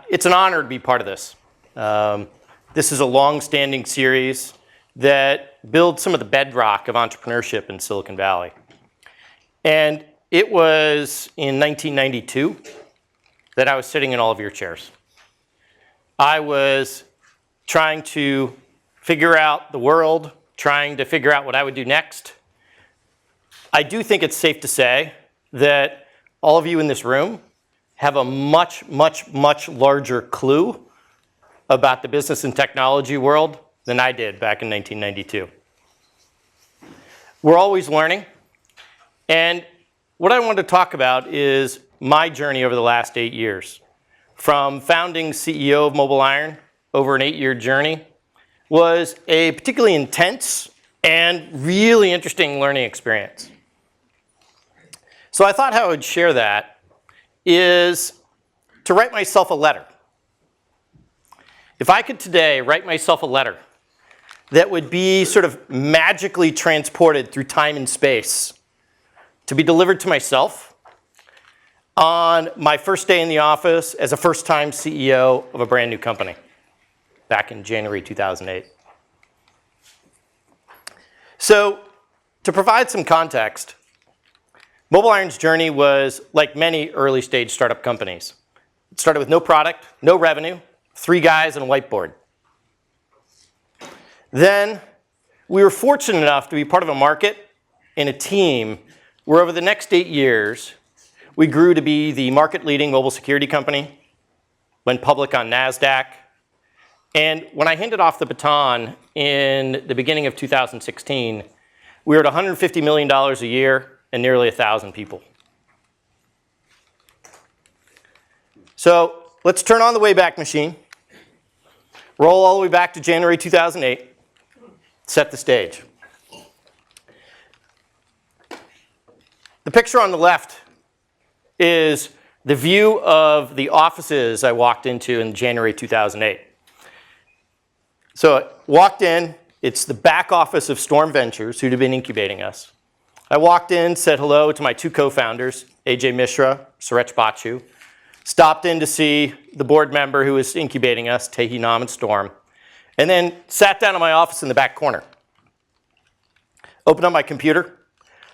It's an honor to be part of this. This is a long-standing series that builds some of the bedrock of entrepreneurship in Silicon Valley. And it was in 1992 that I was sitting in all of your chairs. I was trying to figure out the world, trying to figure out what I would do next. I do think it's safe to say that all of you in this room have a much, much, much larger clue about the business and technology world than I did back in 1992. We're always learning. And what I want to talk about is my journey over the last 8 years. From founding CEO of MobileIron over an 8-year journey was a particularly intense and really interesting learning experience. So I thought how I would share that is to write myself a letter. If I could today write myself a letter that would be sort of magically transported through time and space to be delivered to myself on my first day in the office as a first-time CEO of a brand new company back in January 2008. So to provide some context, MobileIron's journey was like many early-stage startup companies. It started with no product, no revenue, 3 guys and a whiteboard. Then we were fortunate enough to be part of a market and a team where over the next 8 years, we grew to be the market-leading mobile security company, went public on NASDAQ, and when I handed off the baton in the beginning of 2016, we were at $150 million a year and nearly 1,000 people. So let's turn on the Wayback Machine, roll all the way back to January 2008, set the stage. The picture on the left is the view of the offices I walked into in January 2008. So I walked in, it's the back office of Storm Ventures, who'd have been incubating us. I walked in, said hello to my 2 co-founders, AJ Mishra, Suresh Bachu. Stopped in to see the board member who was incubating us, Tehi Nam and Storm. And then sat down in my office in the back corner. Opened up my computer,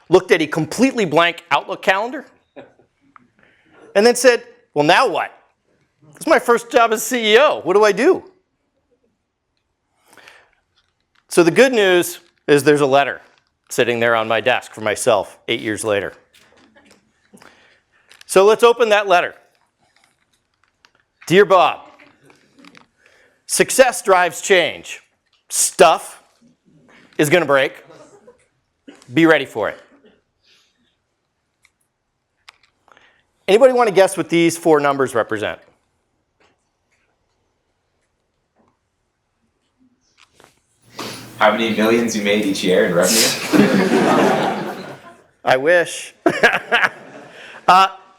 looked at a completely blank Outlook calendar, and then said, well, now what? This is my first job as CEO. What do I do? So the good news is there's a letter sitting there on my desk for myself 8 years later. So let's open that letter. Dear Bob, success drives change. Stuff is going to break. Be ready for it. Anybody want to guess what these 4 numbers represent? How many millions you made each year in revenue? I wish.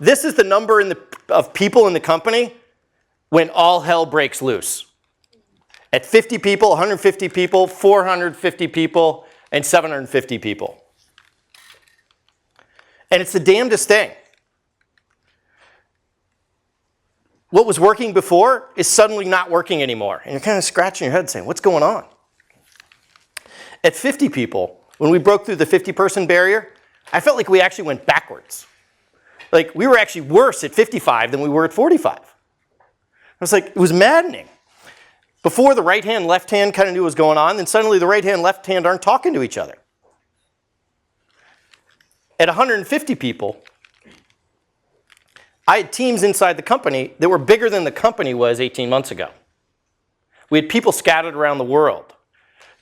This is the number of people in the company when all hell breaks loose. At 50 people, 150 people, 450 people, and 750 people. And it's the damnedest thing. What was working before is suddenly not working anymore. And you're kind of scratching your head saying, what's going on? At 50 people, when we broke through the 50-person barrier, I felt like we actually went backwards. Like we were actually worse at 55 than we were at 45. I was like, it was maddening. Before the right hand, left hand kind of knew what was going on, then suddenly the right hand, left hand aren't talking to each other. At 150 people, I had teams inside the company that were bigger than the company was 18 months ago. We had people scattered around the world.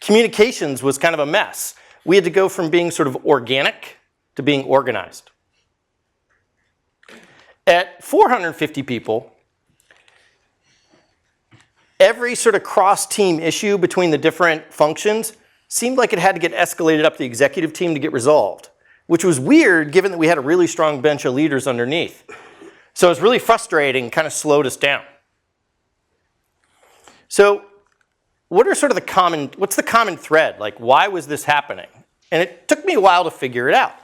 Communications was kind of a mess. We had to go from being sort of organic to being organized. At 450 people, every sort of cross-team issue between the different functions seemed like it had to get escalated up the executive team to get resolved, which was weird given that we had a really strong bench of leaders underneath. So it was really frustrating, kind of slowed us down. So what are sort of what's the common thread? Like, why was this happening? And it took me a while to figure it out.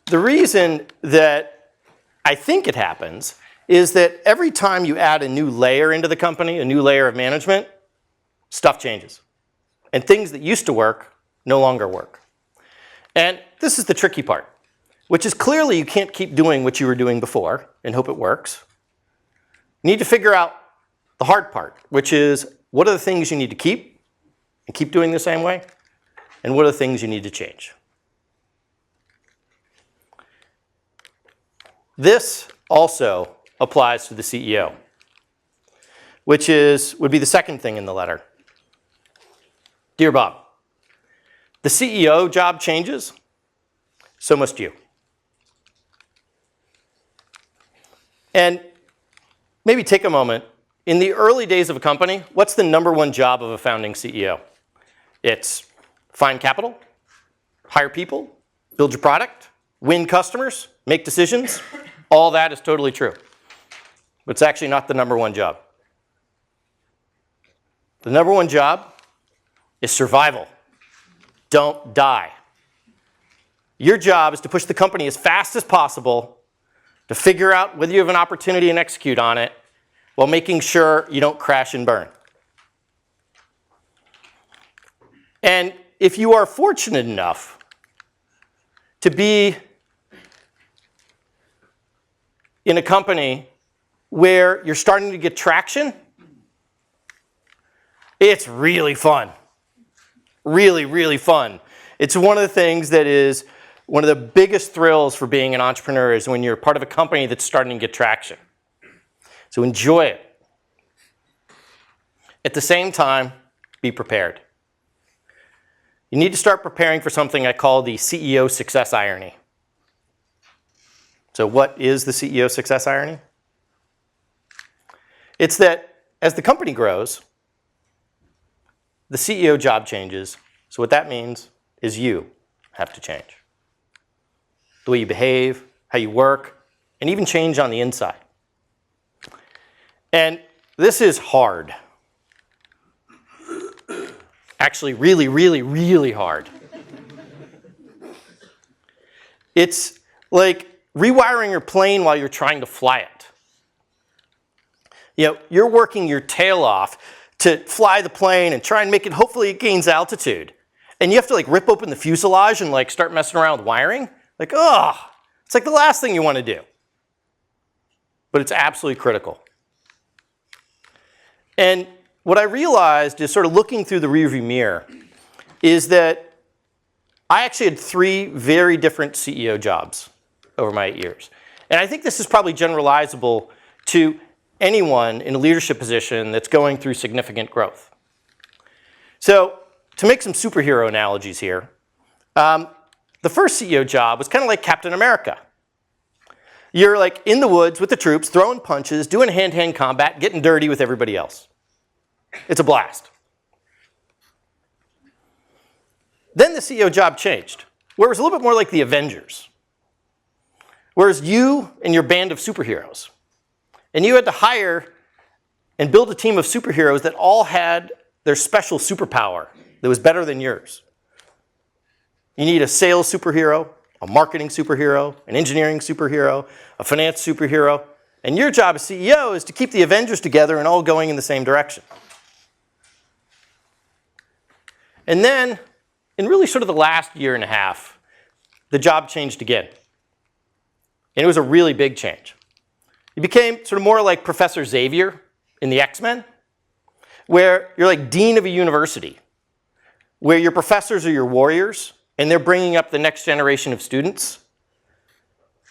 The reason that I think it happens is that every time you add a new layer into the company, a new layer of management, stuff changes. And things that used to work no longer work. And this is the tricky part, which is clearly you can't keep doing what you were doing before and hope it works. You need to figure out the hard part, which is what are the things you need to keep and keep doing the same way, and what are the things you need to change. This also applies to the CEO, which would be the second thing in the letter. Dear Bob, the CEO job changes, so must you. And maybe take a moment. In the early days of a company, what's the #1 job of a founding CEO? It's find capital, hire people, build your product, win customers, make decisions. All that is totally true. But it's actually not the #1 job. The #1 job is survival. Don't die. Your job is to push the company as fast as possible to figure out whether you have an opportunity and execute on it while making sure you don't crash and burn. And if you are fortunate enough to be in a company where you're starting to get traction, it's really fun. Really, really fun. It's one of the things that is one of the biggest thrills for being an entrepreneur is when you're part of a company that's starting to get traction. So enjoy it. At the same time, be prepared. You need to start preparing for something I call the CEO success irony. So what is the CEO success irony? It's that as the company grows, the CEO job changes. So what that means is you have to change. The way you behave, how you work, and even change on the inside. And this is hard. Actually, really, really, really hard. It's like rewiring your plane while you're trying to fly it. You know, you're working your tail off to fly the plane and try and make it, hopefully it gains altitude. And you have to like rip open the fuselage and like start messing around with wiring. Like, oh, it's like the last thing you want to do. But it's absolutely critical. And what I realized is sort of looking through the rearview mirror is that I actually had 3 very different CEO jobs over my 8 years. And I think this is probably generalizable to anyone in a leadership position that's going through significant growth. So to make some superhero analogies here, the first CEO job was kind of like Captain America. You're like in the woods with the troops, throwing punches, doing hand-to-hand combat, getting dirty with everybody else. It's a blast. Then the CEO job changed, where it was a little bit more like the Avengers. Whereas you and your band of superheroes, and you had to hire and build a team of superheroes that all had their special superpower that was better than yours. You need a sales superhero, a marketing superhero, an engineering superhero, a finance superhero, and your job as CEO is to keep the Avengers together and all going in the same direction. And then, in really sort of the last year and a half, the job changed again. And it was a really big change. You became sort of more like Professor Xavier in the X-Men, where you're like dean of a university, where your professors are your warriors, and they're bringing up the next generation of students.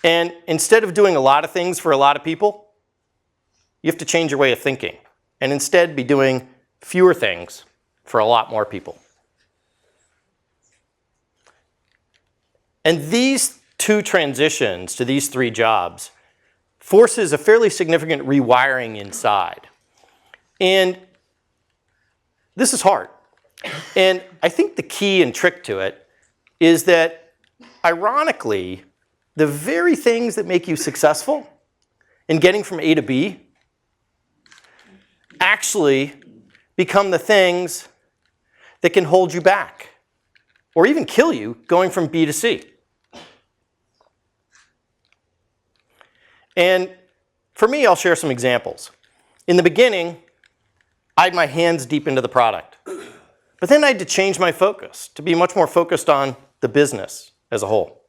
And instead of doing a lot of things for a lot of people, you have to change your way of thinking, and instead be doing fewer things for a lot more people. And these 2 transitions to these 3 jobs forces a fairly significant rewiring inside. And this is hard. And I think the key and trick to it is that, ironically, the very things that make you successful in getting from A to B actually become the things that can hold you back or even kill you going from B to C. And for me, I'll share some examples. In the beginning, I had my hands deep into the product. But then I had to change my focus to be much more focused on the business as a whole.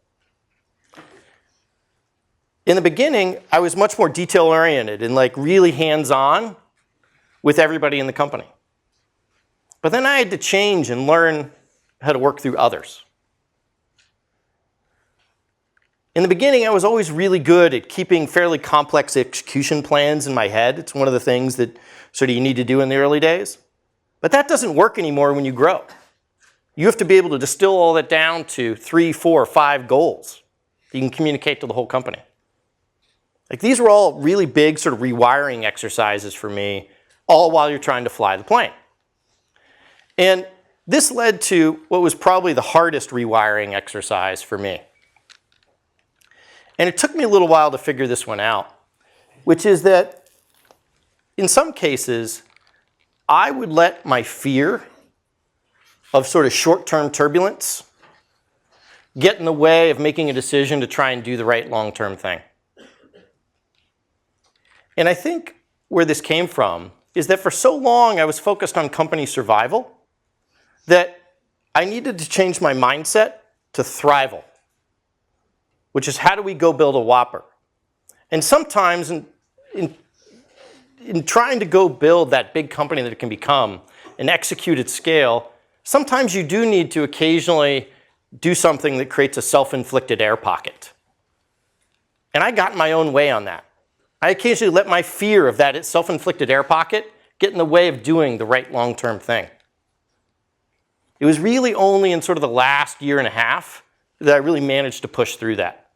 In the beginning, I was much more detail-oriented and like really hands-on with everybody in the company. But then I had to change and learn how to work through others. In the beginning, I was always really good at keeping fairly complex execution plans in my head. It's one of the things that sort of you need to do in the early days. But that doesn't work anymore when you grow. You have to be able to distill all that down to 3, 4, 5 goals that you can communicate to the whole company. Like these were all really big sort of rewiring exercises for me, all while you're trying to fly the plane. And this led to what was probably the hardest rewiring exercise for me. And it took me a little while to figure this one out, which is that in some cases, I would let my fear of sort of short-term turbulence get in the way of making a decision to try and do the right long-term thing. And I think where this came from is that for so long I was focused on company survival that I needed to change my mindset to thrival, which is how do we go build a Whopper? And sometimes in trying to go build that big company that it can become and execute at scale, sometimes you do need to occasionally do something that creates a self-inflicted air pocket. And I got in my own way on that. I occasionally let my fear of that self-inflicted air pocket get in the way of doing the right long-term thing. It was really only in sort of the last year and a half that I really managed to push through that.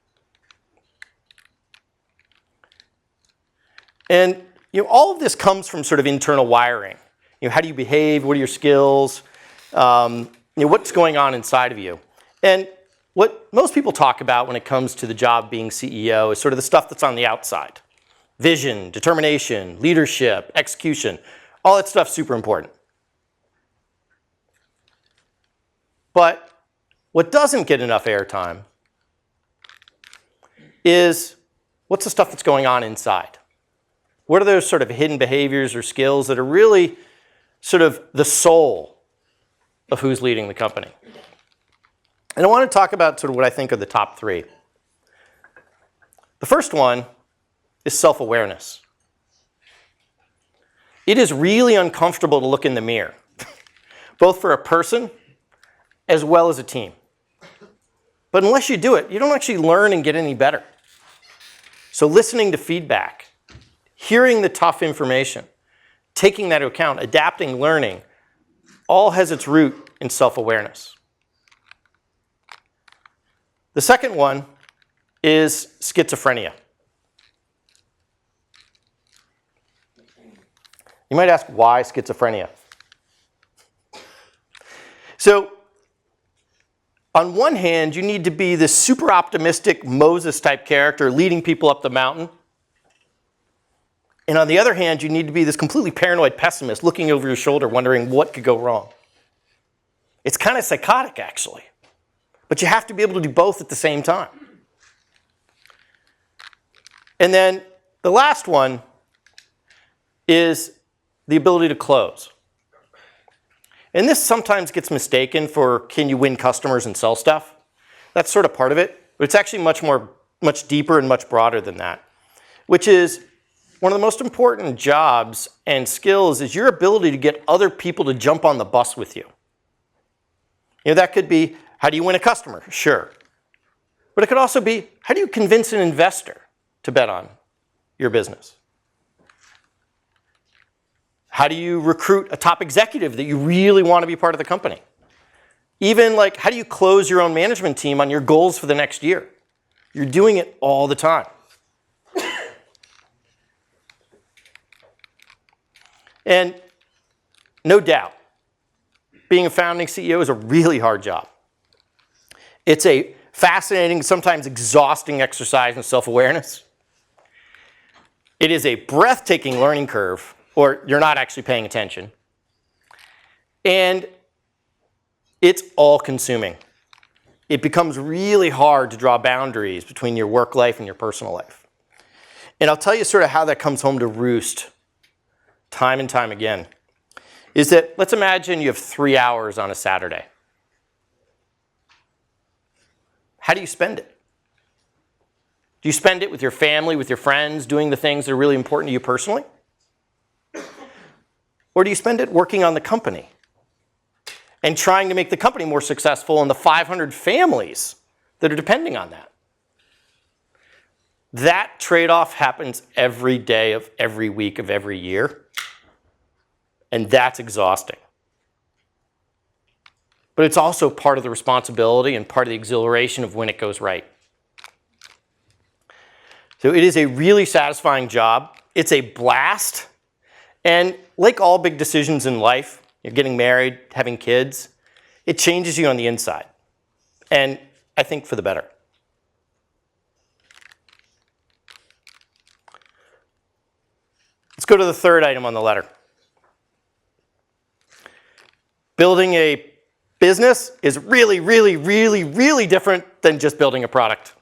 And all of this comes from sort of internal wiring. How do you behave? What are your skills? What's going on inside of you? And what most people talk about when it comes to the job being CEO is sort of the stuff that's on the outside. Vision, determination, leadership, execution, all that stuff's super important. But what doesn't get enough airtime is what's the stuff that's going on inside? What are those sort of hidden behaviors or skills that are really sort of the soul of who's leading the company? And I want to talk about sort of what I think are the top 3. The first one is self-awareness. It is really uncomfortable to look in the mirror, both for a person as well as a team. But unless you do it, you don't actually learn and get any better. So listening to feedback, hearing the tough information, taking that into account, adapting, learning, all has its root in self-awareness. The second one is schizophrenia. You might ask, why schizophrenia? So, on one hand, you need to be this super optimistic Moses-type character leading people up the mountain. And on the other hand, you need to be this completely paranoid pessimist looking over your shoulder wondering what could go wrong. It's kind of psychotic, actually. But you have to be able to do both at the same time. And then the last one is the ability to close. And this sometimes gets mistaken for can you win customers and sell stuff? That's sort of part of it, but it's actually much deeper and much broader than that, which is one of the most important jobs and skills is your ability to get other people to jump on the bus with you. That could be, how do you win a customer? Sure. But it could also be, how do you convince an investor to bet on your business? How do you recruit a top executive that you really want to be part of the company? Even like, how do you close your own management team on your goals for the next year? You're doing it all the time. And no doubt, being a founding CEO is a really hard job. It's a fascinating, sometimes exhausting exercise in self-awareness. It is a breathtaking learning curve, or you're not actually paying attention. And it's all-consuming. It becomes really hard to draw boundaries between your work life and your personal life. and I'll tell you sort of how that comes home to roost time and time again, is that let's imagine you have 3 hours on a Saturday. How do you spend it? Do you spend it with your family, with your friends, doing the things that are really important to you personally? Or do you spend it working on the company and trying to make the company more successful and the 500 families that are depending on that? That trade-off happens every day of every week of every year, and that's exhausting. But it's also part of the responsibility and part of the exhilaration of when it goes right. So it is a really satisfying job. It's a blast. And like all big decisions in life, you're getting married, having kids, it changes you on the inside. And I think for the better. Let's go to the third item on the letter. Building a business is really, really, really, really different than just building a product.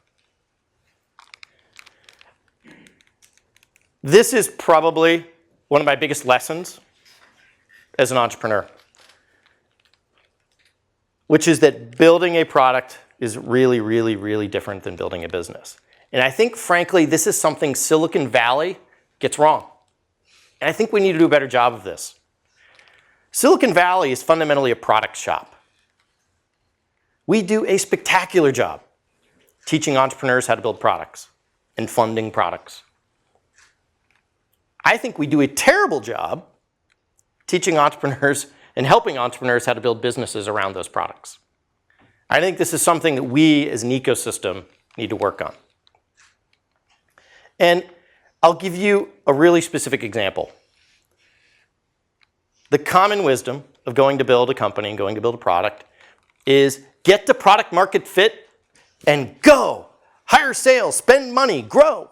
This is probably one of my biggest lessons as an entrepreneur, which is that building a product is really, really, really different than building a business. And I think, frankly, this is something Silicon Valley gets wrong. And I think we need to do a better job of this. Silicon Valley is fundamentally a product shop. We do a spectacular job teaching entrepreneurs how to build products and funding products. I think we do a terrible job teaching entrepreneurs and helping entrepreneurs how to build businesses around those products. I think this is something that we as an ecosystem need to work on. And I'll give you a really specific example. The common wisdom of going to build a company and going to build a product is get the product market fit and go. Hire sales, spend money, grow.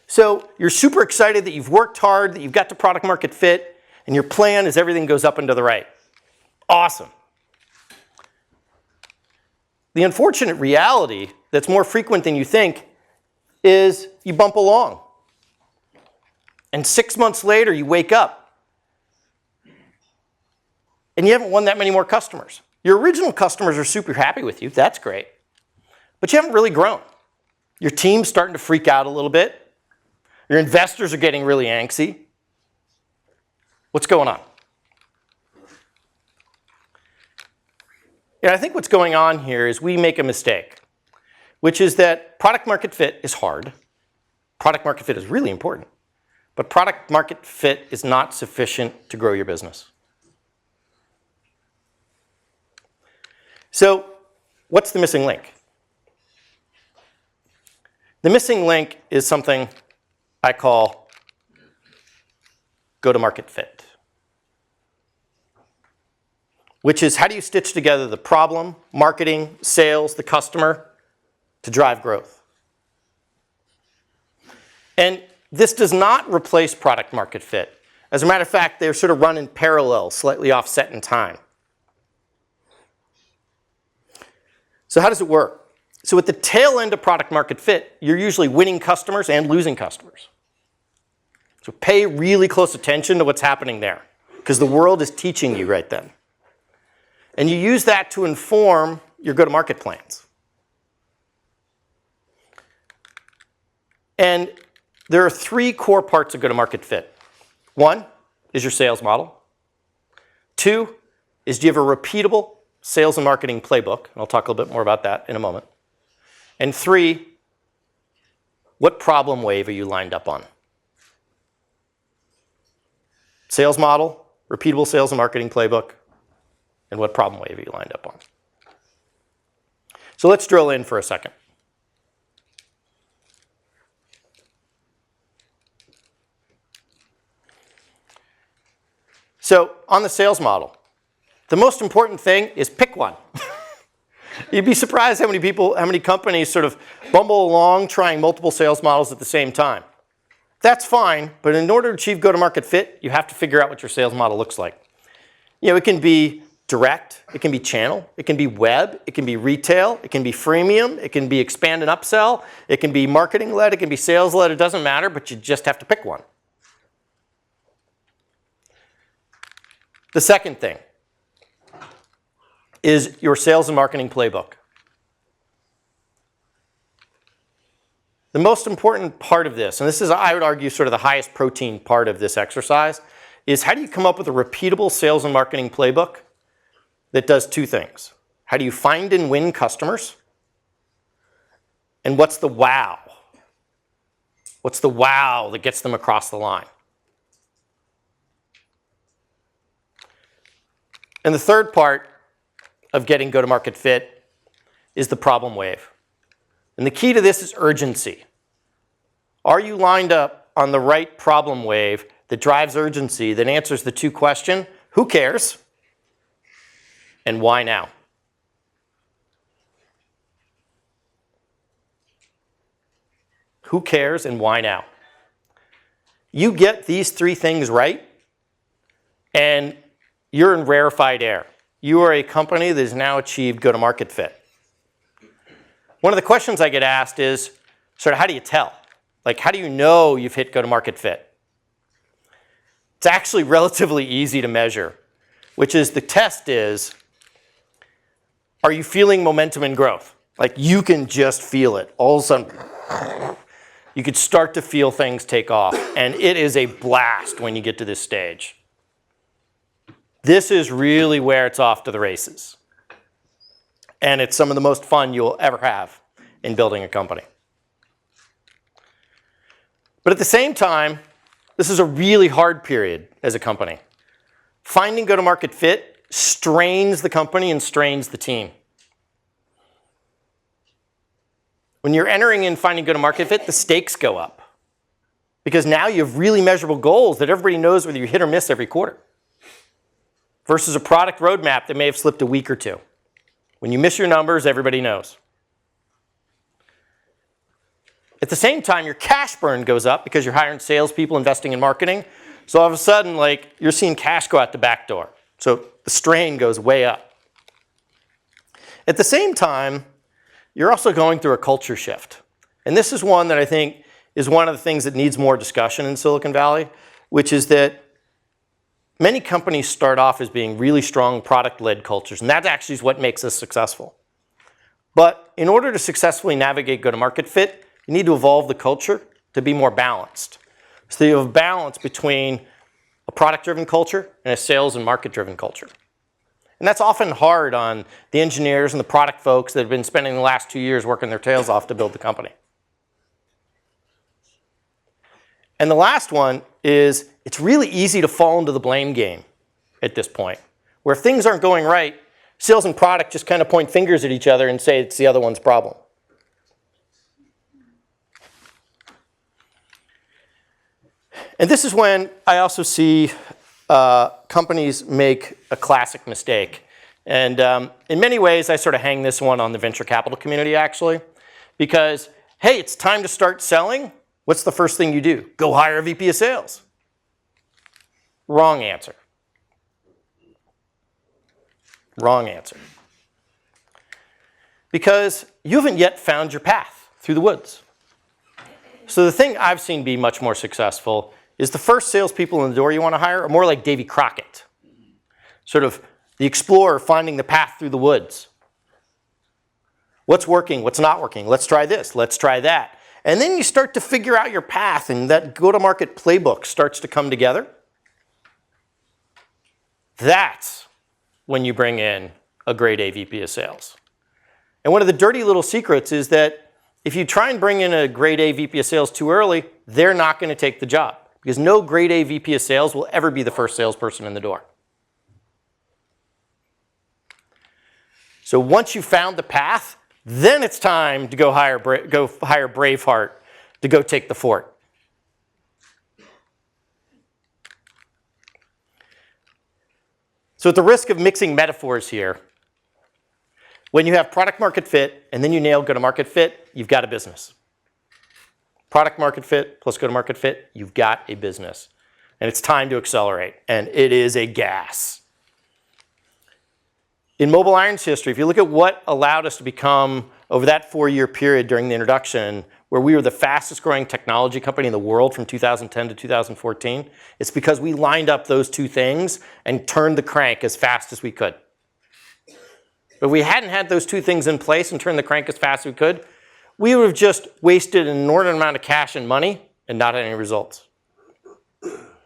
So you're super excited that you've worked hard, that you've got the product market fit, and your plan is everything goes up and to the right. Awesome. The unfortunate reality that's more frequent than you think is you bump along. And 6 months later, you wake up. And you haven't won that many more customers. Your original customers are super happy with you. That's great. But you haven't really grown. Your team's starting to freak out a little bit. Your investors are getting really antsy. What's going on? Yeah, I think what's going on here is we make a mistake, which is that product market fit is hard. Product market fit is really important. But product market fit is not sufficient to grow your business. So what's the missing link? The missing link is something I call go-to-market fit, which is how do you stitch together the problem, marketing, sales, the customer to drive growth? And this does not replace product market fit. As a matter of fact, they're sort of run in parallel, slightly offset in time. So how does it work? So at the tail end of product market fit, you're usually winning customers and losing customers. So pay really close attention to what's happening there, because the world is teaching you right then. And you use that to inform your go-to-market plans. And there are 3 core parts of go-to-market fit. 1 is your sales model. 2 is do you have a repeatable sales and marketing playbook? And I'll talk a little bit more about that in a moment. And 3, what problem wave are you lined up on? Sales model, repeatable sales and marketing playbook, and what problem wave are you lined up on? So let's drill in for a second. So on the sales model, the most important thing is pick one. You'd be surprised how many companies sort of bumble along trying multiple sales models at the same time. That's fine, but in order to achieve go-to-market fit, you have to figure out what your sales model looks like. You know, it can be direct, it can be channel, it can be web, it can be retail, it can be freemium, it can be expand and upsell, it can be marketing led, it can be sales led, it doesn't matter, but you just have to pick one. The second thing is your sales and marketing playbook. The most important part of this, and this is, I would argue, sort of the highest protein part of this exercise, is how do you come up with a repeatable sales and marketing playbook that does two things? How do you find and win customers? And what's the wow? What's the wow that gets them across the line? And the third part of getting go-to-market fit is the problem wave. And the key to this is urgency. Are you lined up on the right problem wave that drives urgency, that answers the two questions, who cares and why now? Who cares and why now? You get these three things right, and you're in rarefied air. You are a company that has now achieved go-to-market fit. One of the questions I get asked is, sort of, how do you tell? Like, how do you know you've hit go-to-market fit? It's actually relatively easy to measure, which is the test is, are you feeling momentum and growth? Like, you can just feel it. All of a sudden, you could start to feel things take off, and it is a blast when you get to this stage. This is really where it's off to the races. And it's some of the most fun you'll ever have in building a company. But at the same time, this is a really hard period as a company. Finding go-to-market fit strains the company and strains the team. When you're entering in finding go-to-market fit, the stakes go up. Because now you have really measurable goals that everybody knows whether you hit or miss every quarter. Versus a product roadmap that may have slipped a week or two. When you miss your numbers, everybody knows. At the same time, your cash burn goes up because you're hiring salespeople, investing in marketing. So all of a sudden, like, you're seeing cash go out the back door. So the strain goes way up. At the same time, you're also going through a culture shift. And this is one that I think is one of the things that needs more discussion in Silicon Valley, which is that many companies start off as being really strong product-led cultures, and that actually is what makes us successful. But in order to successfully navigate go-to-market fit, you need to evolve the culture to be more balanced. So you have a balance between a product-driven culture and a sales and market-driven culture. And that's often hard on the engineers and the product folks that have been spending the last 2 years working their tails off to build the company. And the last one is, it's really easy to fall into the blame game at this point, where if things aren't going right, sales and product just kind of point fingers at each other and say it's the other one's problem. And this is when I also see companies make a classic mistake. And in many ways, I sort of hang this one on the venture capital community, actually. Because, hey, it's time to start selling. What's the first thing you do? Go hire a VP of sales. Wrong answer. Wrong answer. Because you haven't yet found your path through the woods. So the thing I've seen be much more successful is the first salespeople in the door you want to hire are more like Davy Crockett. Sort of the explorer finding the path through the woods. What's working? What's not working? Let's try this. Let's try that. And then you start to figure out your path, and that go-to-market playbook starts to come together. That's when you bring in a grade A VP of sales. And one of the dirty little secrets is that if you try and bring in a grade A VP of sales too early, they're not going to take the job. Because no grade A VP of sales will ever be the first salesperson in the door. So once you've found the path, then it's time to go hire Braveheart to go take the fort. So at the risk of mixing metaphors here, when you have product market fit and then you nail go-to-market fit, you've got a business. Product market fit plus go-to-market fit, you've got a business. And it's time to accelerate. And it is a gas. In MobileIron's history, if you look at what allowed us to become, over that 4-year period during the introduction, where we were the fastest growing technology company in the world from 2010 to 2014, it's because we lined up those two things and turned the crank as fast as we could. If we hadn't had those two things in place and turned the crank as fast as we could, we would have just wasted an inordinate amount of cash and money and not had any results.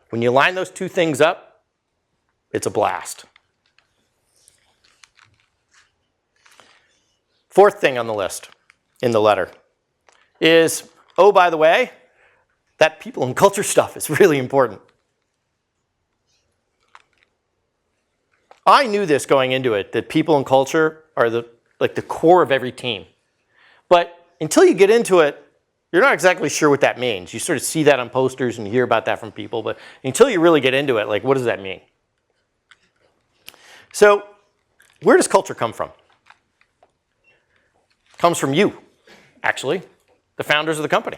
When you line those two things up, it's a blast. Fourth thing on the list in the letter is, oh, by the way, that people and culture stuff is really important. I knew this going into it, that people and culture are the core of every team. But until you get into it, you're not exactly sure what that means. You sort of see that on posters and you hear about that from people, but until you really get into it, like, what does that mean? So, where does culture come from? It comes from you, actually, the founders of the company.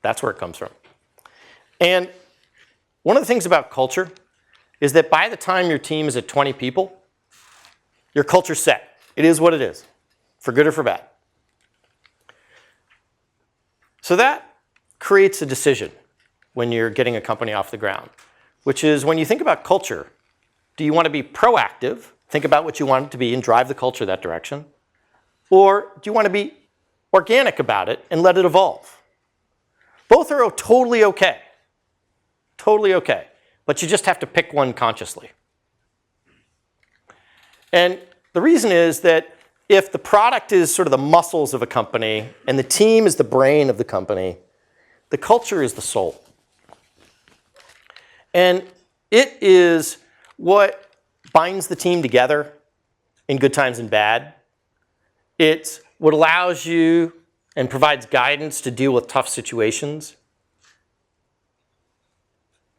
That's where it comes from. And one of the things about culture is that by the time your team is at 20 people, your culture's set. It is what it is, for good or for bad. So that creates a decision when you're getting a company off the ground, which is when you think about culture, do you want to be proactive, think about what you want it to be and drive the culture that direction? Or do you want to be organic about it and let it evolve? Both are totally okay. Totally okay. But you just have to pick one consciously. And the reason is that if the product is sort of the muscles of a company and the team is the brain of the company, the culture is the soul. And it is what binds the team together in good times and bad. It's what allows you and provides guidance to deal with tough situations.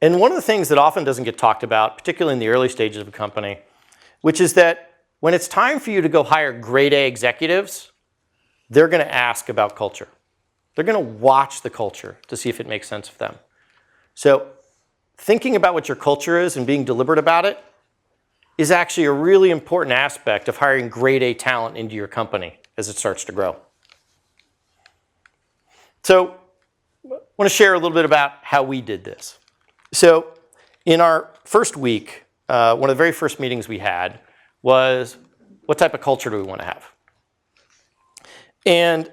And one of the things that often doesn't get talked about, particularly in the early stages of a company, which is that when it's time for you to go hire grade A executives, they're going to ask about culture. They're going to watch the culture to see if it makes sense for them. So thinking about what your culture is and being deliberate about it is actually a really important aspect of hiring grade A talent into your company as it starts to grow. So I want to share a little bit about how we did this. So in our first week, one of the very first meetings we had was, what type of culture do we want to have? And,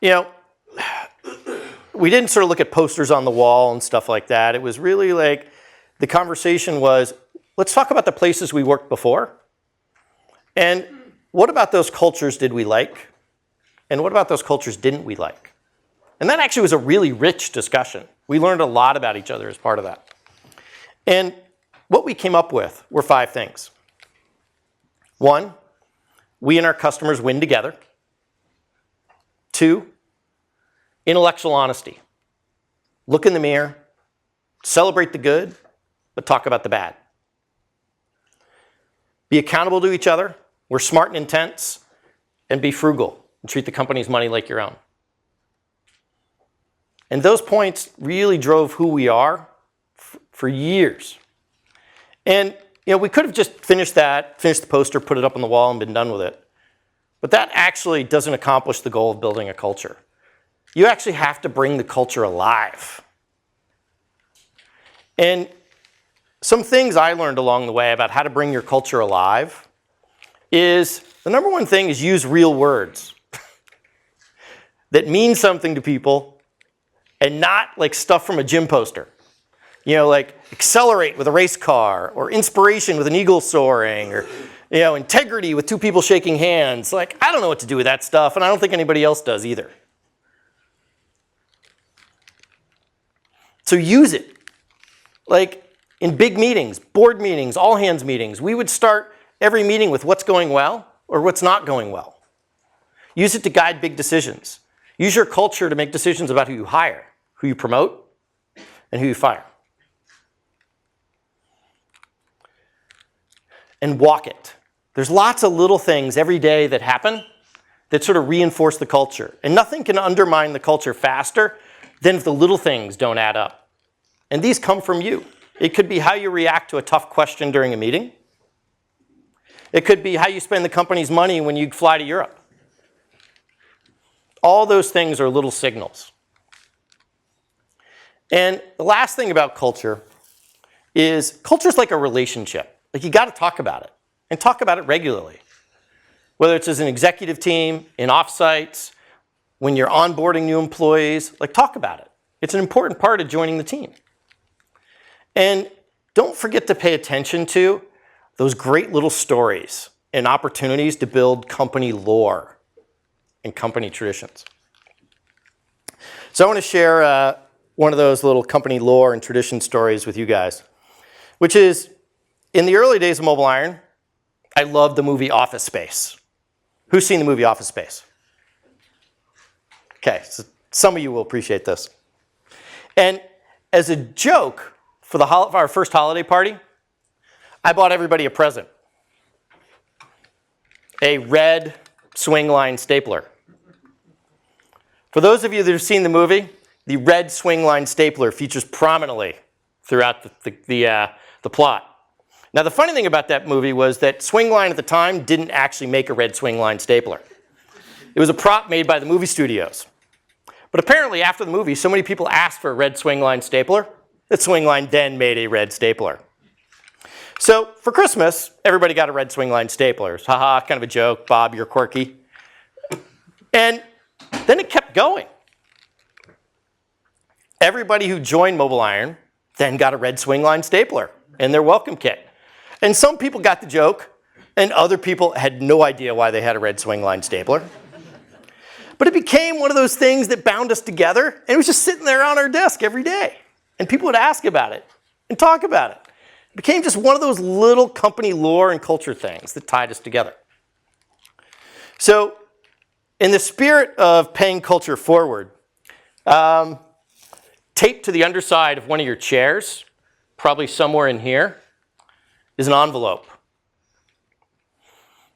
you know, we didn't sort of look at posters on the wall and stuff like that. It was really like, the conversation was, let's talk about the places we worked before. And what about those cultures did we like? And what about those cultures didn't we like? And that actually was a really rich discussion. We learned a lot about each other as part of that. And what we came up with were 5 things. 1, we and our customers win together. 2, intellectual honesty. Look in the mirror, celebrate the good, but talk about the bad. Be accountable to each other. We're smart and intense. And be frugal and treat the company's money like your own. And those points really drove who we are for years. And you know, we could have just finished the poster, put it up on the wall, and been done with it. But that actually doesn't accomplish the goal of building a culture. You actually have to bring the culture alive. And some things I learned along the way about how to bring your culture alive is the number one thing is use real words that mean something to people and not like stuff from a gym poster. You know, like accelerate with a race car, or inspiration with an eagle soaring, or you know, integrity with 2 people shaking hands. Like, I don't know what to do with that stuff, and I don't think anybody else does either. So use it. Like in big meetings, board meetings, all hands meetings, we would start every meeting with what's going well or what's not going well. Use it to guide big decisions. Use your culture to make decisions about who you hire, who you promote, and who you fire. And walk it. There's lots of little things every day that happen that sort of reinforce the culture. And nothing can undermine the culture faster than if the little things don't add up. And these come from you. It could be how you react to a tough question during a meeting. It could be how you spend the company's money when you fly to Europe. All those things are little signals. And the last thing about culture is culture's like a relationship. Like you got to talk about it and talk about it regularly. Whether it's as an executive team, in offsites, when you're onboarding new employees, like talk about it. It's an important part of joining the team. And don't forget to pay attention to those great little stories and opportunities to build company lore and company traditions. So I want to share one of those little company lore and tradition stories with you guys, which is in the early days of MobileIron, I loved the movie Office Space. Who's seen the movie Office Space? Okay, so some of you will appreciate this. And as a joke for our first holiday party, I bought everybody a present. A red swing line stapler. For those of you that have seen the movie, the red swing line stapler features prominently throughout the plot. Now the funny thing about that movie was that Swingline at the time didn't actually make a red swingline stapler. It was a prop made by the movie studios. But apparently after the movie, so many people asked for a red swingline stapler that Swingline then made a red stapler. So for Christmas, everybody got a red swingline stapler. Haha, kind of a joke. Bob, you're quirky. And then it kept going. Everybody who joined MobileIron then got a red swingline stapler in their welcome kit. And some people got the joke, and other people had no idea why they had a red swingline stapler. But it became one of those things that bound us together, and it was just sitting there on our desk every day. And people would ask about it and talk about it. It became just one of those little company lore and culture things that tied us together. So in the spirit of paying culture forward, taped to the underside of one of your chairs, probably somewhere in here, is an envelope.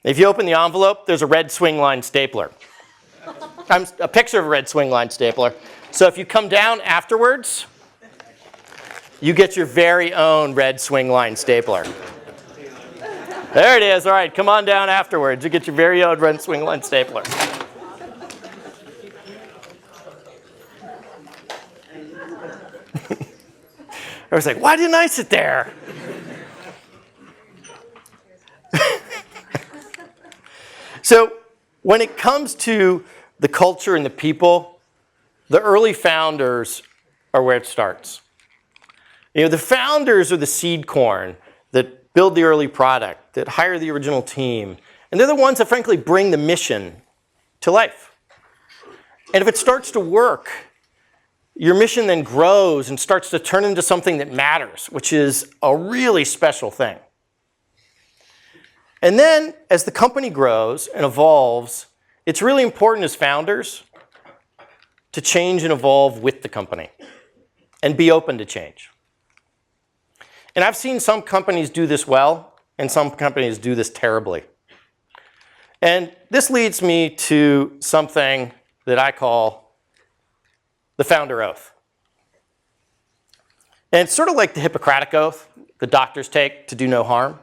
If you open the envelope, there's a red swingline stapler. A picture of a red swingline stapler. So if you come down afterwards, you get your very own red swingline stapler. There it is. All right, come on down afterwards. You get your very own red swingline stapler. I was like, why didn't I sit there? So when it comes to the culture and the people, the early founders are where it starts. You know, the founders are the seed corn that build the early product, that hire the original team. And they're the ones that frankly bring the mission to life. And if it starts to work, your mission then grows and starts to turn into something that matters, which is a really special thing. And then, as the company grows and evolves, it's really important as founders to change and evolve with the company and be open to change. And I've seen some companies do this well, and some companies do this terribly. And this leads me to something that I call the founder oath. And it's sort of like the Hippocratic oath the doctors take to do no harm.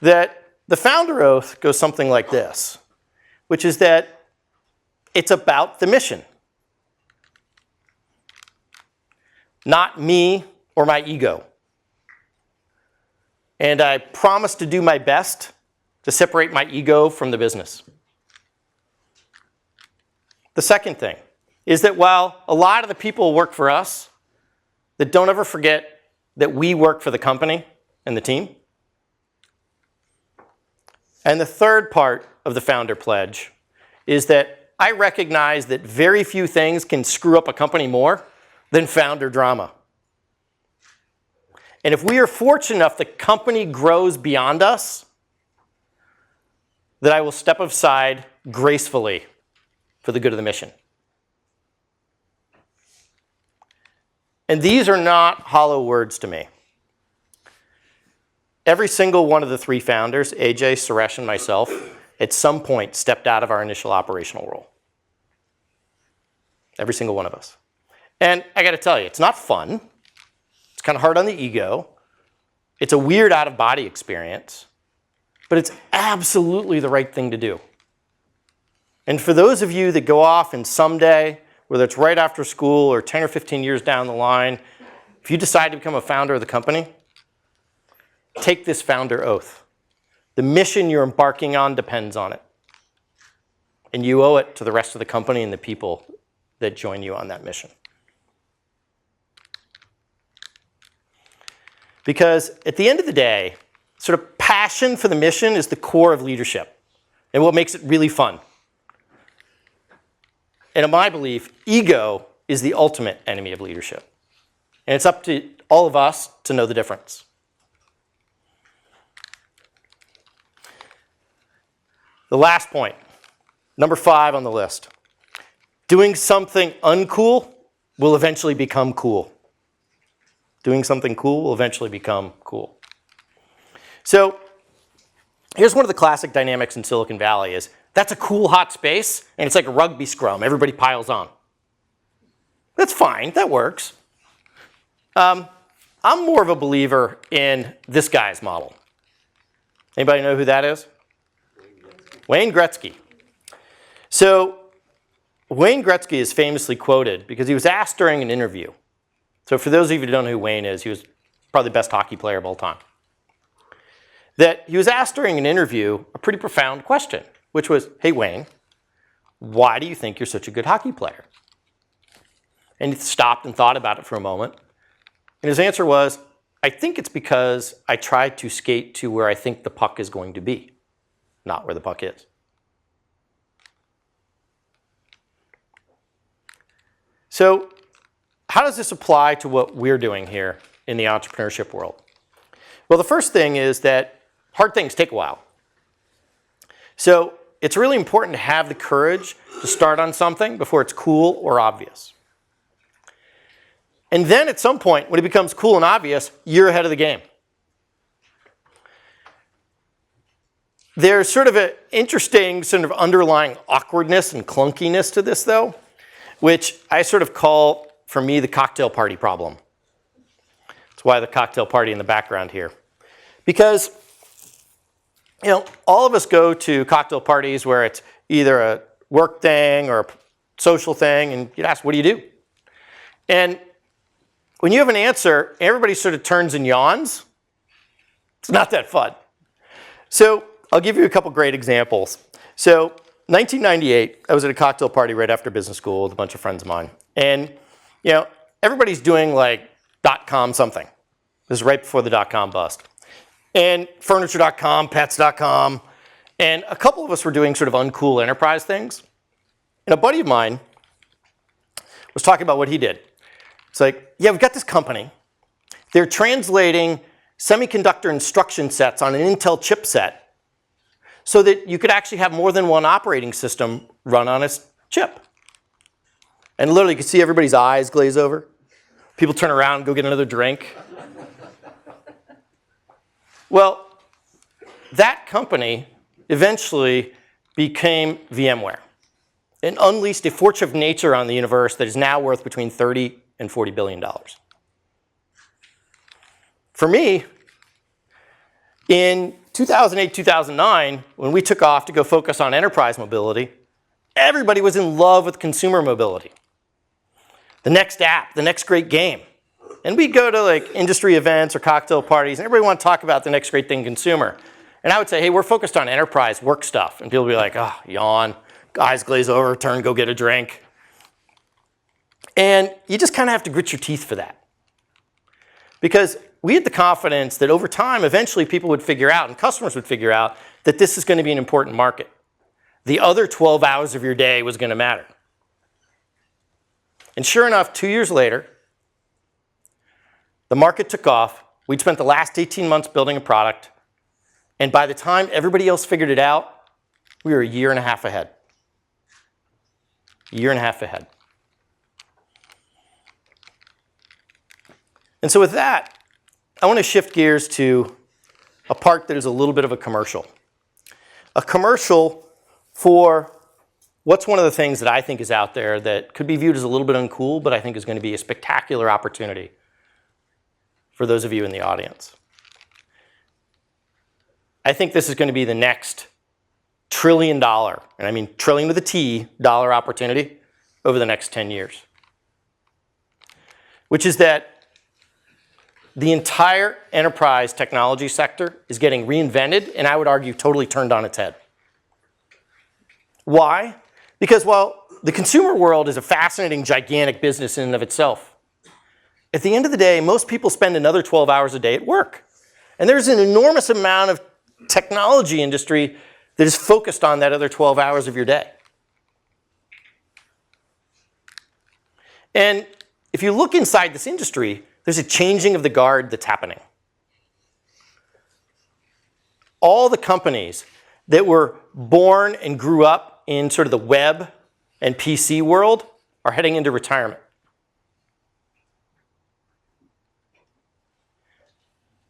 That the founder oath goes something like this, which is that it's about the mission. Not me or my ego. And I promise to do my best to separate my ego from the business. The second thing is that while a lot of the people work for us, that don't ever forget that we work for the company and the team. And the third part of the founder pledge is that I recognize that very few things can screw up a company more than founder drama. And if we are fortunate enough the company grows beyond us, that I will step aside gracefully for the good of the mission. And these are not hollow words to me. Every single one of the three founders, AJ, Suresh, and myself, at some point stepped out of our initial operational role. Every single one of us. And I got to tell you, it's not fun. It's kind of hard on the ego. It's a weird out-of-body experience. but it's absolutely the right thing to do. And for those of you that go off and someday, whether it's right after school or 10 or 15 years down the line, if you decide to become a founder of the company, take this founder oath. The mission you're embarking on depends on it. And you owe it to the rest of the company and the people that join you on that mission. Because at the end of the day, sort of passion for the mission is the core of leadership and what makes it really fun. And in my belief, ego is the ultimate enemy of leadership. And it's up to all of us to know the difference. The last point, number 5 on the list. Doing something uncool will eventually become cool. Doing something cool will eventually become cool. So here's one of the classic dynamics in Silicon Valley is that's a cool hot space, and it's like a rugby scrum. Everybody piles on. That's fine. That works. I'm more of a believer in this guy's model. Anybody know who that is? Wayne Gretzky. So Wayne Gretzky is famously quoted because he was asked during an interview. So for those of you who don't know who Wayne is, he was probably the best hockey player of all time. That he was asked during an interview a pretty profound question, which was, hey, Wayne, why do you think you're such a good hockey player? And he stopped and thought about it for a moment. And his answer was, I think it's because I try to skate to where I think the puck is going to be, not where the puck is. So how does this apply to what we're doing here in the entrepreneurship world? Well, the first thing is that hard things take a while. So it's really important to have the courage to start on something before it's cool or obvious. And then at some point, when it becomes cool and obvious, you're ahead of the game. There's sort of an interesting sort of underlying awkwardness and clunkiness to this, though, which I sort of call, for me, the cocktail party problem. That's why the cocktail party in the background here. Because, you know, all of us go to cocktail parties where it's either a work thing or a social thing, and you ask, what do you do? And when you have an answer, everybody sort of turns and yawns. It's not that fun. So I'll give you a couple great examples. So 1998, I was at a cocktail party right after business school with a bunch of friends of mine. And, you know, everybody's doing like .com something. This is right before the .com bust. And furniture.com, pets.com, and a couple of us were doing sort of uncool enterprise things. And a buddy of mine was talking about what he did. It's like, yeah, we've got this company. They're translating semiconductor instruction sets on an Intel chipset so that you could actually have more than one operating system run on a chip. And literally, you could see everybody's eyes glaze over. People turn around and go get another drink. Well, that company eventually became VMware and unleashed a force of nature on the universe that is now worth between $30 and $40 billion. For me, in 2008, 2009, when we took off to go focus on enterprise mobility, everybody was in love with consumer mobility. The next app, the next great game. And we'd go to like industry events or cocktail parties, and everybody wanted to talk about the next great thing consumer. And I would say, hey, we're focused on enterprise work stuff. And people would be like, oh, yawn, eyes glaze over, turn, go get a drink. And you just kind of have to grit your teeth for that. Because we had the confidence that over time, eventually people would figure out, and customers would figure out, that this is going to be an important market. The other 12 hours of your day was going to matter. And sure enough, 2 years later, the market took off. We'd spent the last 18 months building a product. And by the time everybody else figured it out, we were a year and a half ahead. A year and a half ahead. And so with that, I want to shift gears to a part that is a little bit of a commercial. A commercial for what's one of the things that I think is out there that could be viewed as a little bit uncool, but I think is going to be a spectacular opportunity for those of you in the audience. I think this is going to be the next trillion dollar, and I mean trillion with a T, dollar opportunity over the next 10 years. Which is that the entire enterprise technology sector is getting reinvented, and I would argue totally turned on its head. Why? Because while the consumer world is a fascinating, gigantic business in and of itself, at the end of the day, most people spend another 12 hours a day at work. And there's an enormous amount of technology industry that is focused on that other 12 hours of your day. And if you look inside this industry, there's a changing of the guard that's happening. All the companies that were born and grew up in sort of the web and PC world are heading into retirement.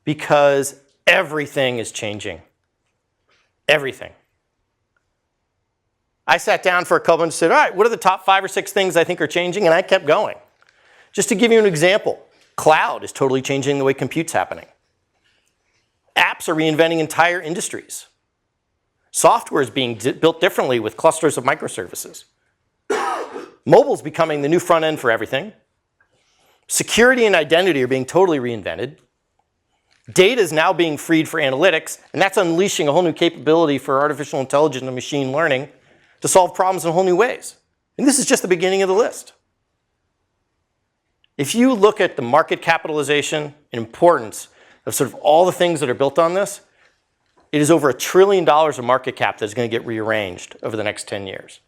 Because everything is changing. Everything. I sat down for a couple and said, all right, what are the top 5 or 6 things I think are changing? And I kept going. Just to give you an example, cloud is totally changing the way compute's happening. Apps are reinventing entire industries. Software is being built differently with clusters of microservices. Mobile's becoming the new front end for everything. Security and identity are being totally reinvented. Data is now being freed for analytics, and that's unleashing a whole new capability for artificial intelligence and machine learning to solve problems in whole new ways. And this is just the beginning of the list. If you look at the market capitalization and importance of sort of all the things that are built on this, it is over $1 trillion of market cap that's going to get rearranged over the next 10 years.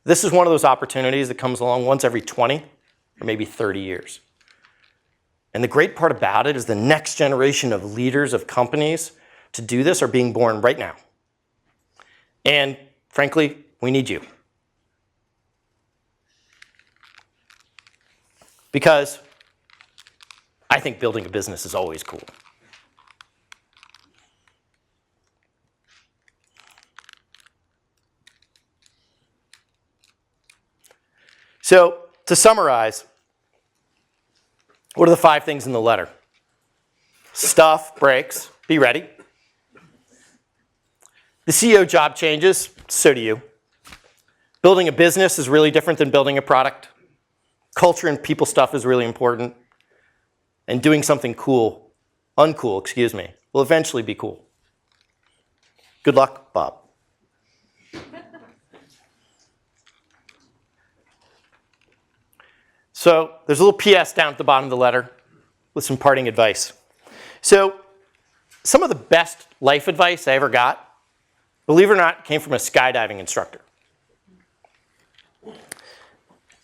This is one of those opportunities that comes along once every 20 or maybe 30 years. And the great part about it is the next generation of leaders of companies to do this are being born right now. And frankly, we need you. Because I think building a business is always cool. So, to summarize, what are the 5 things in the letter? Stuff breaks, be ready. The CEO job changes, so do you. Building a business is really different than building a product. Culture and people stuff is really important. And doing something uncool, will eventually be cool. Good luck, Bob. So there's a little PS down at the bottom of the letter with some parting advice. So some of the best life advice I ever got, believe it or not, came from a skydiving instructor.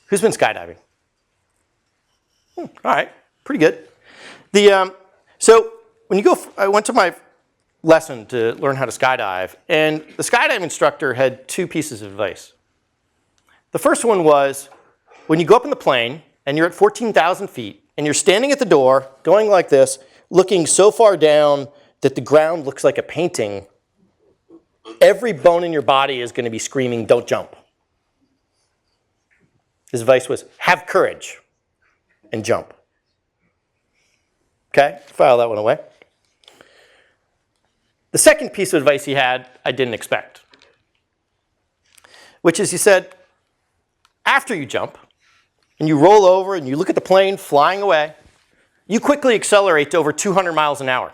Who's been skydiving? All right, pretty good. So when you go, I went to my lesson to learn how to skydive, and the skydiving instructor had 2 pieces of advice. The first one was, when you go up in the plane and you're at 14,000 feet and you're standing at the door going like this, looking so far down that the ground looks like a painting, every bone in your body is going to be screaming, don't jump. His advice was, have courage and jump. Okay, file that one away. The second piece of advice he had, I didn't expect, which is he said, after you jump, and you roll over and you look at the plane flying away, you quickly accelerate to over 200 miles an hour.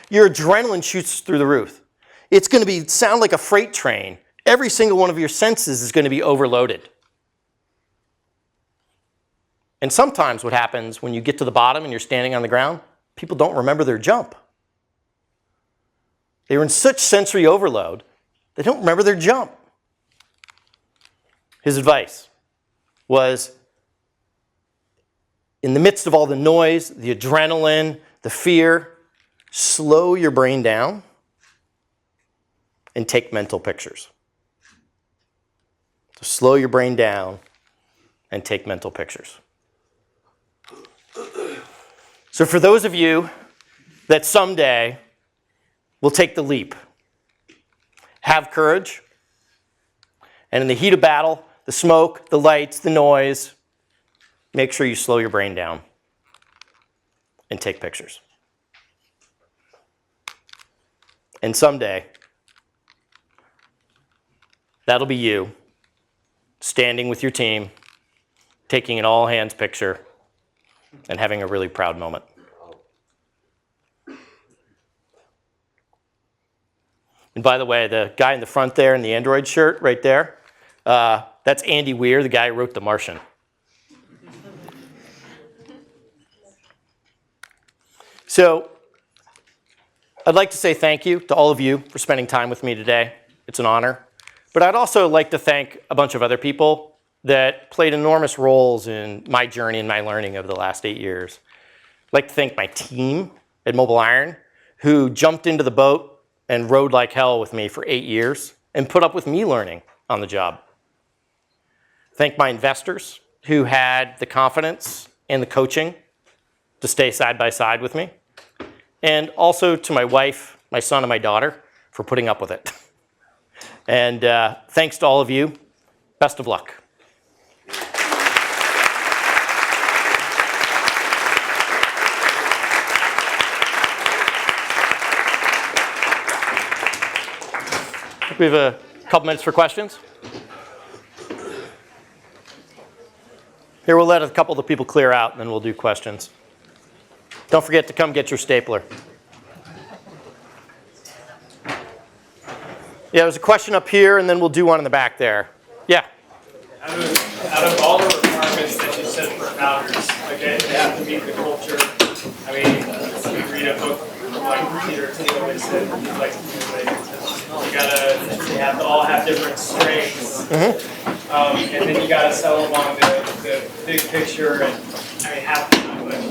Your adrenaline shoots through the roof. It's going to sound like a freight train. Every single one of your senses is going to be overloaded. And sometimes what happens when you get to the bottom and you're standing on the ground, people don't remember their jump. They were in such sensory overload, they don't remember their jump. His advice was, in the midst of all the noise, the adrenaline, the fear, slow your brain down and take mental pictures. So slow your brain down and take mental pictures. So for those of you that someday will take the leap, have courage, and in the heat of battle, the smoke, the lights, the noise, make sure you slow your brain down and take pictures. And someday, that'll be you standing with your team, taking an all-hands picture, and having a really proud moment. And by the way, the guy in the front there in the Android shirt right there, that's Andy Weir, the guy who wrote The Martian. So I'd like to say thank you to all of you for spending time with me today. It's an honor. But I'd also like to thank a bunch of other people that played enormous roles in my journey and my learning over the last 8 years. I'd like to thank my team at MobileIron, who jumped into the boat and rode like hell with me for 8 years and put up with me learning on the job. Thank my investors who had the confidence and the coaching to stay side by side with me. And also to my wife, my son, and my daughter for putting up with it. And thanks to all of you. Best of luck. We have a couple minutes for questions. Here, we'll let a couple of the people clear out, and then we'll do questions. Don't forget to come get your stapler. Yeah, there's a question up here, and then we'll do one in the back there. Yeah? Out of all the requirements that you set for founders, like they have to meet the culture. I mean, you read a book like Peter Thiel said, like you gotta, they have to all have different strengths, and then you gotta sell them on the big picture. And I mean, half the time, like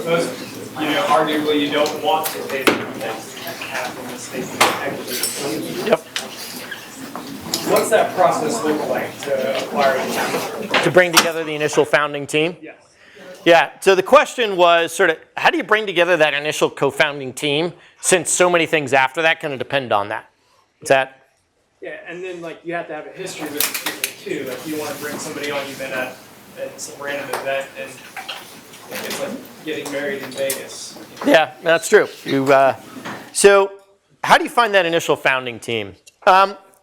most, arguably you don't want to pay for things. Half the mistakes actually. Yep. What's that process look like to acquire talent? To bring together the initial founding team? Yes. Yeah, so the question was sort of, how do you bring together that initial co-founding team since so many things after that kind of depend on that? Is that? Yeah, and then like you have to have a history with these people too. Like you want to bring somebody on you've been at some random event and it's like getting married in Vegas. Yeah, that's true. So how do you find that initial founding team?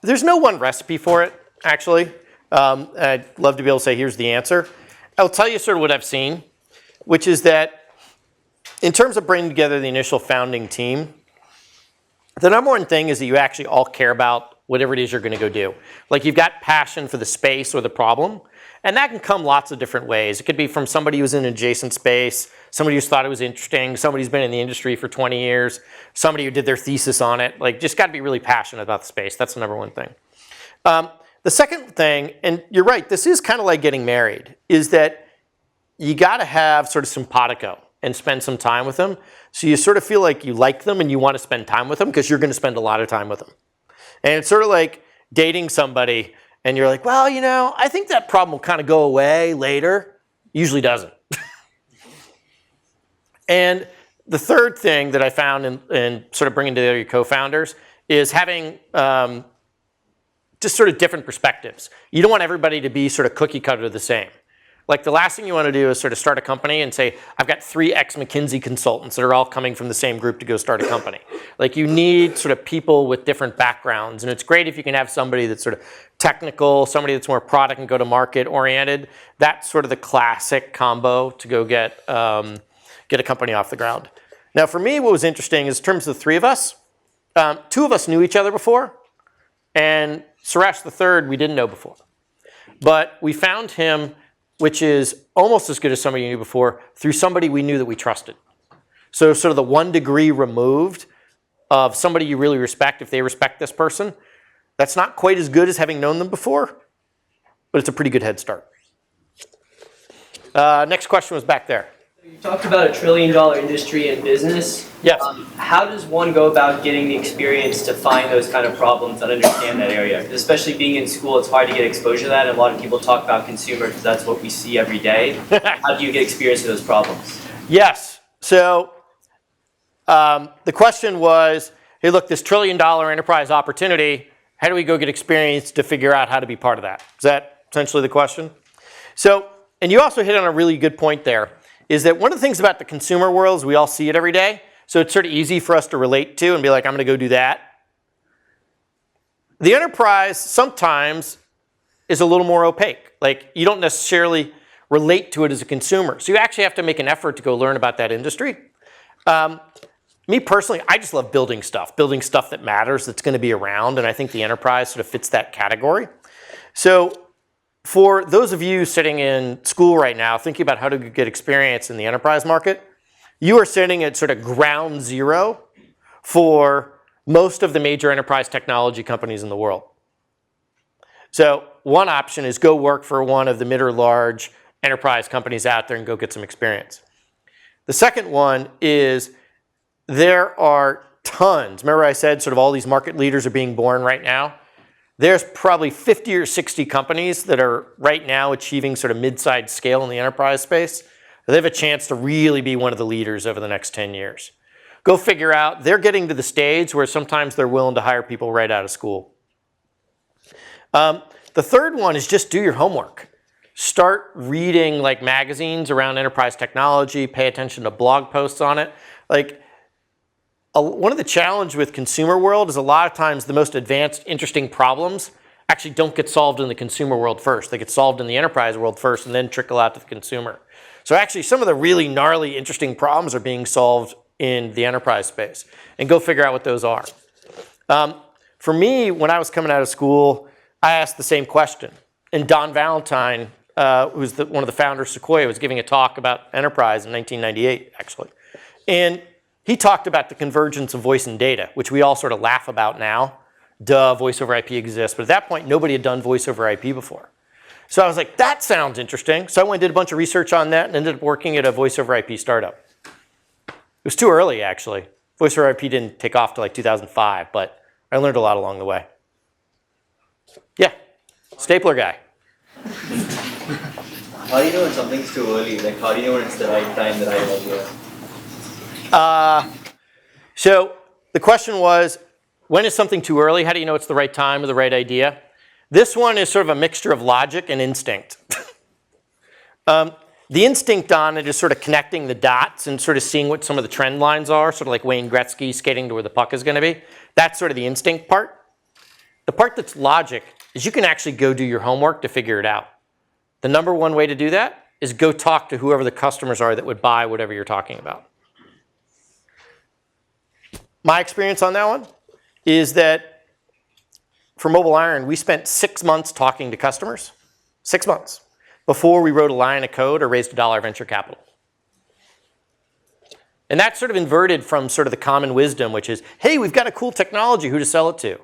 There's no one recipe for it, actually. I'd love to be able to say, here's the answer. I'll tell you sort of what I've seen, which is that in terms of bringing together the initial founding team, the number one thing is that you actually all care about whatever it is you're going to go do. Like you've got passion for the space or the problem, and that can come lots of different ways. It could be from somebody who's in an adjacent space, somebody who's thought it was interesting, somebody who's been in the industry for 20 years, somebody who did their thesis on it. Like just got to be really passionate about the space. That's the number one thing. The second thing, and you're right, this is kind of like getting married, is that you got to have sort of simpatico and spend some time with them. So you sort of feel like you like them and you want to spend time with them because you're going to spend a lot of time with them. And it's sort of like dating somebody and you're like, well, I think that problem will kind of go away later. Usually doesn't. And the third thing that I found in sort of bringing together your co-founders is having just sort of different perspectives. You don't want everybody to be sort of cookie cutter the same. Like the last thing you want to do is sort of start a company and say, I've got 3 ex-McKinsey consultants that are all coming from the same group to go start a company. Like you need sort of people with different backgrounds. And it's great if you can have somebody that's sort of technical, somebody that's more product and go-to-market oriented. That's sort of the classic combo to go get a company off the ground. Now for me, what was interesting is in terms of the 3 of us, 2 of us knew each other before. And Suresh, the third, we didn't know before. But we found him, which is almost as good as somebody you knew before, through somebody we knew that we trusted. So sort of the 1 degree removed of somebody you really respect, if they respect this person, that's not quite as good as having known them before, but it's a pretty good head start. Next question was back there. You talked about a $1 trillion industry and business. Yes. How does one go about getting the experience to find those kind of problems and understand that area? Especially being in school, it's hard to get exposure to that. And a lot of people talk about consumer because that's what we see every day. How do you get experience to those problems? Yes. So the question was, hey, look, this $1 trillion enterprise opportunity, how do we go get experience to figure out how to be part of that? Is that essentially the question? So, and you also hit on a really good point there, is that one of the things about the consumer world is we all see it every day. So it's sort of easy for us to relate to and be like, I'm going to go do that. The enterprise sometimes is a little more opaque. Like, you don't necessarily relate to it as a consumer. So you actually have to make an effort to go learn about that industry. Me personally, I just love building stuff that matters, that's going to be around, and I think the enterprise sort of fits that category. So for those of you sitting in school right now thinking about how to get experience in the enterprise market, you are sitting at sort of ground zero for most of the major enterprise technology companies in the world. So one option is go work for one of the mid or large enterprise companies out there and go get some experience. The second one is there are tons. Remember I said sort of all these market leaders are being born right now? There's probably 50 or 60 companies that are right now achieving sort of mid-sized scale in the enterprise space. They have a chance to really be one of the leaders over the next 10 years. Go figure out, they're getting to the stage where sometimes they're willing to hire people right out of school. The third one is just do your homework. Start reading like magazines around enterprise technology, pay attention to blog posts on it. Like, one of the challenges with consumer world is a lot of times the most advanced, interesting problems actually don't get solved in the consumer world first. They get solved in the enterprise world first and then trickle out to the consumer. So actually some of the really gnarly, interesting problems are being solved in the enterprise space. And go figure out what those are. For me, when I was coming out of school, I asked the same question. And Don Valentine, who's one of the founders of Sequoia, was giving a talk about enterprise in 1998, actually. And he talked about the convergence of voice and data, which we all sort of laugh about now. Duh, voice over IP exists. But at that point, nobody had done voice over IP before. So I was like, that sounds interesting. So I went and did a bunch of research on that and ended up working at a voice over IP startup. It was too early, actually. Voice over IP didn't take off till like 2005, but I learned a lot along the way. Yeah, stapler guy. How do you know when something's too early? Like, how do you know when it's the right time, the right idea? So the question was, when is something too early? How do you know it's the right time or the right idea? This one is sort of a mixture of logic and instinct. The instinct on it is sort of connecting the dots and sort of seeing what some of the trend lines are, sort of like Wayne Gretzky skating to where the puck is going to be. That's sort of the instinct part. The part that's logic is you can actually go do your homework to figure it out. The number one way to do that is go talk to whoever the customers are that would buy whatever you're talking about. My experience on that one is that for MobileIron, we spent 6 months talking to customers, 6 months, before we wrote a line of code or raised $1 venture capital. And that's sort of inverted from sort of the common wisdom, which is, hey, we've got a cool technology, who to sell it to?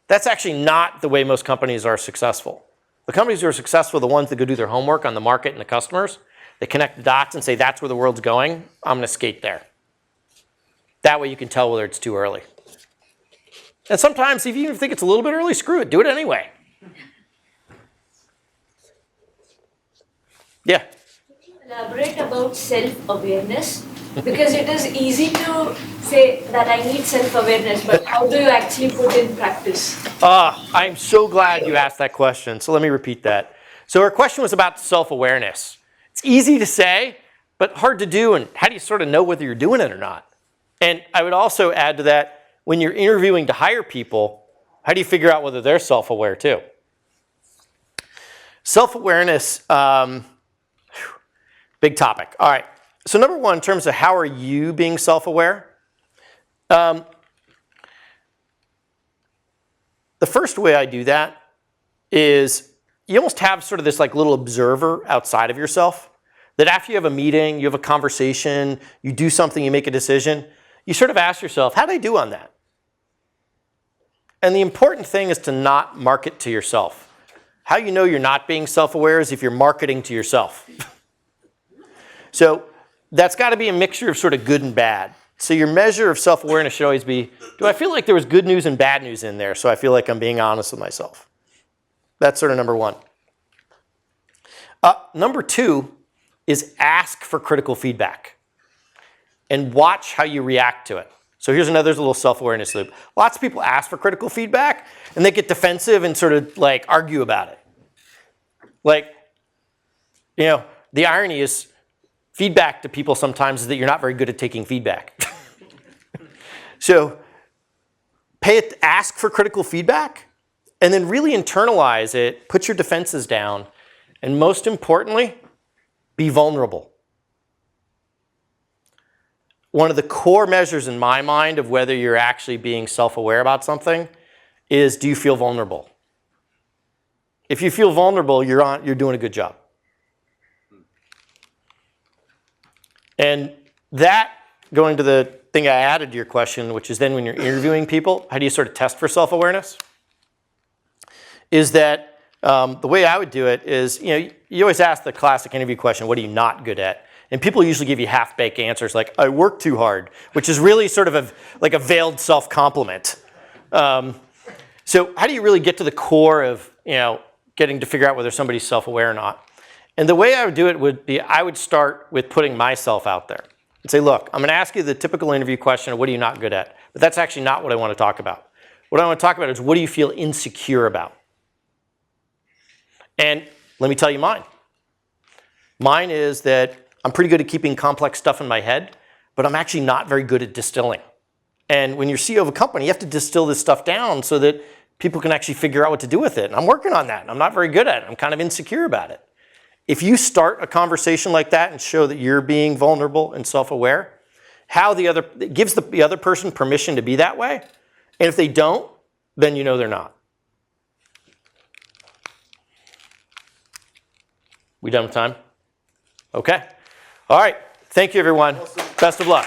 That's actually not the way most companies are successful. The companies who are successful are the ones that go do their homework on the market and the customers. They connect the dots and say, that's where the world's going. I'm going to skate there. That way you can tell whether it's too early. And sometimes, if you even think it's a little bit early, screw it. Do it anyway. Yeah? Elaborate about self-awareness, because it is easy to say that I need self-awareness, but how do you actually put in practice? I'm so glad you asked that question. So let me repeat that. So our question was about self-awareness. It's easy to say, but hard to do. And how do you sort of know whether you're doing it or not? And I would also add to that, when you're interviewing to hire people, how do you figure out whether they're self-aware too? Self-awareness, big topic. All right. So number one, in terms of how are you being self-aware? The first way I do that is you almost have sort of this like little observer outside of yourself, that after you have a meeting, you have a conversation, you do something, you make a decision, you sort of ask yourself, how did I do on that? And the important thing is to not market to yourself. How you know you're not being self-aware is if you're marketing to yourself. So that's got to be a mixture of sort of good and bad. So your measure of self-awareness should always be, do I feel like there was good news and bad news in there, so I feel like I'm being honest with myself? That's sort of number one. Number two is ask for critical feedback and watch how you react to it. So here's another little self-awareness loop. Lots of people ask for critical feedback and they get defensive and sort of like argue about it. Like, you know, the irony is feedback to people sometimes is that you're not very good at taking feedback. So ask for critical feedback And then really internalize it, put your defenses down, and most importantly, be vulnerable. One of the core measures in my mind of whether you're actually being self-aware about something is, do you feel vulnerable? If you feel vulnerable, you're doing a good job. And that, going to the thing I added to your question, which is then when you're interviewing people, how do you sort of test for self-awareness? Is that the way I would do it is, you always ask the classic interview question, what are you not good at? And people usually give you half-baked answers like, I work too hard, which is really sort of like a veiled self-compliment. So how do you really get to the core of, getting to figure out whether somebody's self-aware or not? And the way I would do it would be, I would start with putting myself out there and say, look, I'm going to ask you the typical interview question of what are you not good at? But that's actually not what I want to talk about. What I want to talk about is, what do you feel insecure about? And let me tell you mine. Mine is that I'm pretty good at keeping complex stuff in my head, but I'm actually not very good at distilling. And when you're CEO of a company, you have to distill this stuff down so that people can actually figure out what to do with it. And I'm working on that. And I'm not very good at it. I'm kind of insecure about it. If you start a conversation like that and show that you're being vulnerable and self-aware, it gives the other person permission to be that way. And if they don't, then you know they're not. We done with time? Okay. All right. Thank you, everyone. Best of luck.